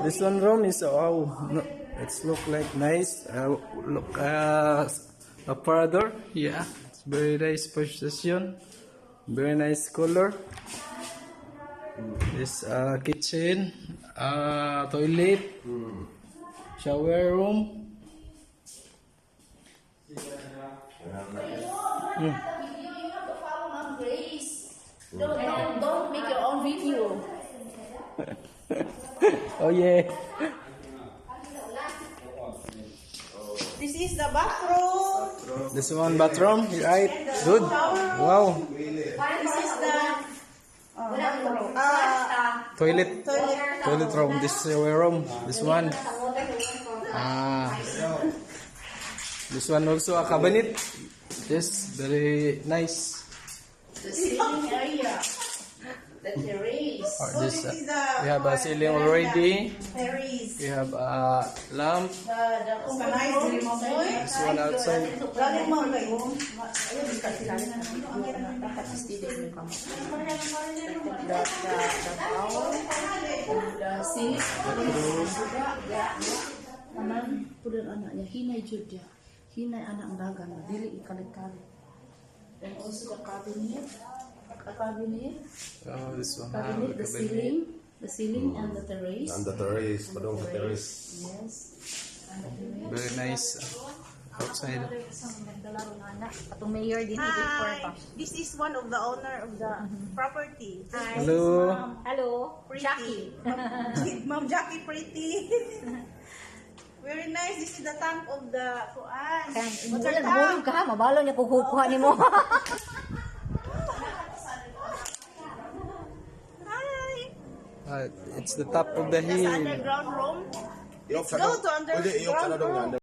This one room is wow. No, it's look like nice. Look a further. Yeah, it's very nice position. Very nice color. This kitchen, toilet, shower room. You have to follow Mom Grace. Don't make your own video. Oh yeah. This is the bathroom. This one bathroom, right? Good. Wow. This is the Toilet. Toilet room. This shower room. This one. This one also a cabinet. Yes, very nice. The sitting area. The terrace. This we have a ceiling already. terrace. We have a lamp. The Organized remote. This one outside. Galing mo kayo. the sink. Anan, pudan anak niya. Hinay jud niya. Hinay anak ang dagan. Dili ikalit-kalit. And also the cabinet. The cabinet. Oh, this one. Cabinet, the ceiling. The ceiling and the terrace. And the terrace, padong sa terrace. Yes. And the terrace. Very nice. Outside. Atong mayor din before pa. This is one of the owner of the property. Hello. Hello, Pretty. Jackie. Ma'am Jackie Pretty. Very nice. This is the tank of the kuan. What's your tank? Ka, mabalo niya kukuha nimo. Hi. It's the top of the This hill. underground room. Iyok Let's go to Pwede iyok ka na underground daw room. nga.